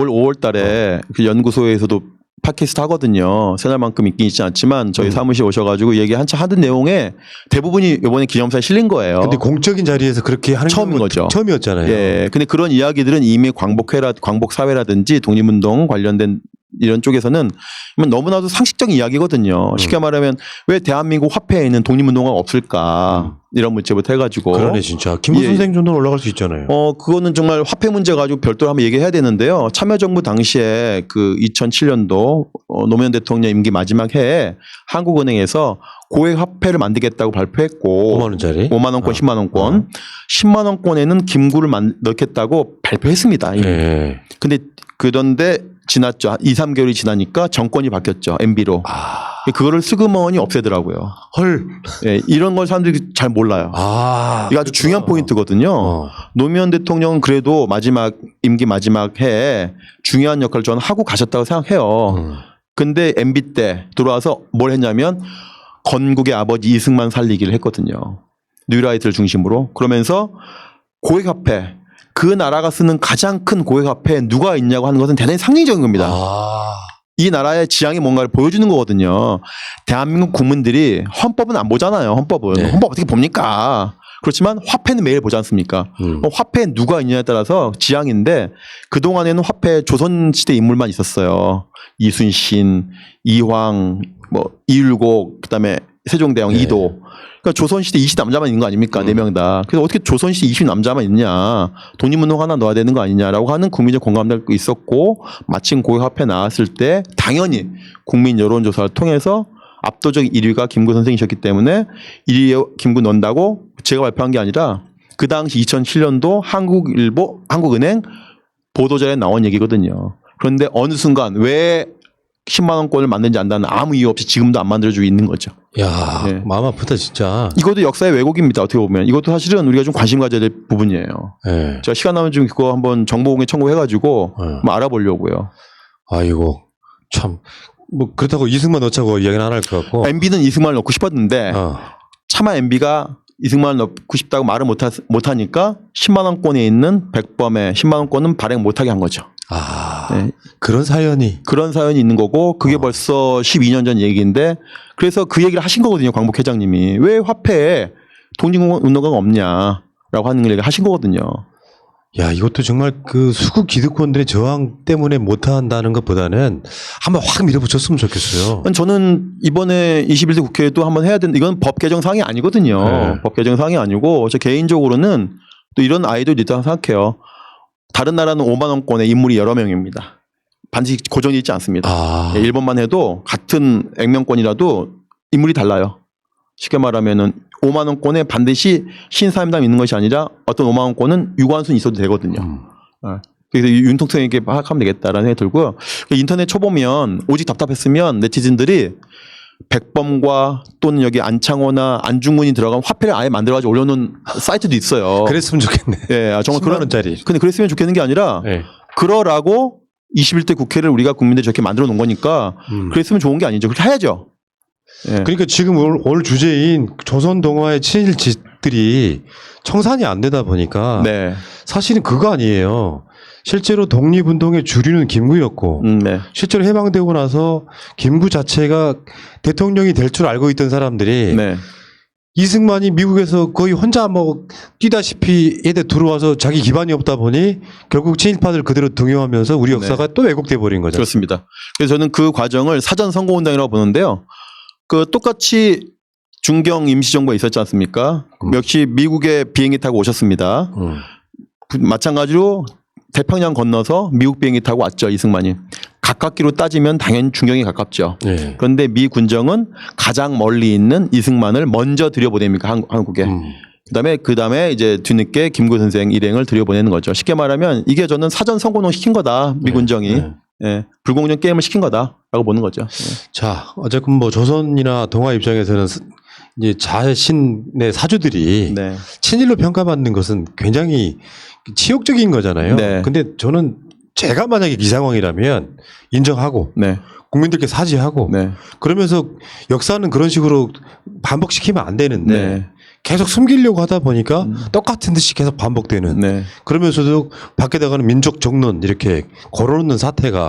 올 5월 달에 그 연구소에서도 팟캐스트 하거든요. 새날만큼 인기 있지 않지만 저희 사무실 오셔가지고 얘기 한참 하던 내용에 대부분이 이번에 기념사에 실린 거예요. 근데 공적인 자리에서 그렇게 하는 처음인 거죠. 처음이었잖아요. 예. 근데 그런 이야기들은 이미 광복 사회라든지 독립운동 관련된 이런 쪽에서는 너무나도 상식적인 이야기거든요. 쉽게 말하면 왜 대한민국 화폐에 있는 독립운동가가 없을까 이런 문제부터 해가지고. 그러네 진짜. 김구 선생 정도는 올라갈 수 있잖아요. 그거는 정말 화폐 문제 가지고 별도로 한번 얘기해야 되는데요. 참여정부 당시에 그 2007년도 노무현 대통령 임기 마지막 해에 한국은행에서 고액 화폐를 만들겠다고 발표했고 5만 원짜리? 5만 원권, 10만 원권. 10만 원권에는 김구를 넣겠다고 발표했습니다. 예. 그런데 지났죠. 2, 3개월이 지나니까 정권이 바뀌었죠. MB로. 그거를 슬그머니 없애더라고요. 헐. 예, 이런 걸 사람들이 잘 몰라요. 이게 아주 중요한 포인트거든요. 노무현 대통령은 그래도 임기 마지막 해에 중요한 역할을 저는 하고 가셨다고 생각해요. 근데 MB 때 들어와서 뭘 했냐면 건국의 아버지 이승만 살리기를 했거든요. 뉴라이트를 중심으로. 그러면서 고액 화폐, 그 나라가 쓰는 가장 큰 고액 화폐에 누가 있냐고 하는 것은 대단히 상징적인 겁니다. 이 나라의 지향이 뭔가를 보여주는 거거든요. 대한민국 국민들이 헌법은 안 보잖아요. 헌법은. 네. 헌법 어떻게 봅니까? 그렇지만 화폐는 매일 보지 않습니까? 화폐에 누가 있냐에 따라서 지향인데 그동안에는 화폐에 조선시대 인물만 있었어요. 이순신, 이황, 이율곡, 그다음에 세종대왕, 이도. 그러니까 조선시대 20남자만 있는 거 아닙니까? 4명 다. 그래서 어떻게 조선시대 20남자만 있냐. 독립운동 하나 넣어야 되는 거 아니냐라고 하는 국민적 공감도 있었고 마침 고액 화폐 나왔을 때 당연히 국민 여론조사를 통해서 압도적 1위가 김구 선생이셨기 때문에 1위에 김구 넣는다고 제가 발표한 게 아니라 그 당시 2007년도 한국은행 보도자료에 나온 얘기거든요. 그런데 어느 순간 왜 10만 원권을 만든지 안다는 아무 이유 없이 지금도 안 만들어주고 있는 거죠. 야, 네. 마음 아프다 진짜. 이것도 역사의 왜곡입니다. 어떻게 보면. 이것도 사실은 우리가 좀 관심 가져야 될 부분이에요. 네. 제가 시간 나면 좀 그거 한번 정보공개 청구해가지고 한번 알아보려고요. 아이고 참. 그렇다고 이승만 넣자고 이야기는 안 할 것 같고. MB는 이승만을 넣고 싶었는데 차마 MB가 이승만을 넣고 싶다고 말을 못하니까 10만 원권에 있는 백범의 10만 원권은 발행 못하게 한 거죠. 네. 그런 사연이 있는 거고 그게 벌써 12년 전 얘기인데 그래서 그 얘기를 하신 거거든요. 광복 회장님이. 왜 화폐에 독립운동가가 없냐라고 하는 얘기를 하신 거거든요. 야, 이것도 정말 그 수구 기득권들의 저항 때문에 못한다는 것보다는 한번 확 밀어붙였으면 좋겠어요. 저는 이번에 21대 국회에도 한번 해야 되는 이건 법 개정 사항이 아니거든요. 네. 법 개정 사항이 아니고 저 개인적으로는 또 이런 아이디어도 있다고 생각해요. 다른 나라는 5만 원권에 인물이 여러 명입니다. 반드시 고정이 있지 않습니다. 일본만 해도 같은 액면권이라도 인물이 달라요. 쉽게 말하면은 5만 원권에 반드시 신사임당 있는 것이 아니라 어떤 5만 원권은 유관순 있어도 되거든요. 그래서 윤통성에게 파악하면 되겠다라는 생각이 들고요. 인터넷 쳐보면 오직 답답했으면 네티즌들이 백범과 또는 여기 안창호나 안중근이 들어간 화폐를 아예 만들어가지고 올려놓은 사이트도 있어요. 그랬으면 좋겠네. 예, 정말 10만 원짜리. 근데 그랬으면 좋겠는 게 아니라 그러라고 21대 국회를 우리가 국민들이 저렇게 만들어 놓은 거니까 그랬으면 좋은 게 아니죠. 그렇게 해야죠. 예. 그러니까 지금 올 주제인 조선 동화의 친일짓들이 청산이 안 되다 보니까 사실은 그거 아니에요. 실제로 독립운동의 주류는 김구였고 실제로 해방되고 나서 김구 자체가 대통령이 될 줄 알고 있던 사람들이 이승만이 미국에서 거의 혼자 뛰다시피 얘들 들어와서 자기 기반이 없다 보니 결국 친일파들 그대로 등용하면서 우리 역사가 또 왜곡돼 버린 거죠. 그렇습니다. 그래서 저는 그 과정을 사전 선거운동이라고 보는데요. 그 똑같이 중경 임시정부가 있었지 않습니까? 역시 미국에 비행기 타고 오셨습니다. 마찬가지로 태평양 건너서 미국 비행기 타고 왔죠. 이승만이. 가깝기로 따지면 당연히 중경이 가깝죠. 그런데 미 군정은 가장 멀리 있는 이승만을 먼저 들여보냅니까? 한국에. 그다음에 이제 뒤늦게 김구 선생 일행을 들여보내는 거죠. 쉽게 말하면 이게 저는 사전 선거운동 시킨 거다. 미 군정이. 불공정 게임을 시킨 거다라고 보는 거죠. 자, 어쨌든 조선이나 동아 입장에서는 이제 자신의 사주들이 친일로 평가받는 것은 굉장히 치욕적인 거잖아요. 근데 저는 제가 만약에 이 상황이라면 인정하고 국민들께 사죄하고 그러면서 역사는 그런 식으로 반복시키면 안 되는데 계속 숨기려고 하다 보니까 똑같은 듯이 계속 반복되는 네. 그러면서도 밖에 나가는 민족 정론 이렇게 걸어놓는 사태가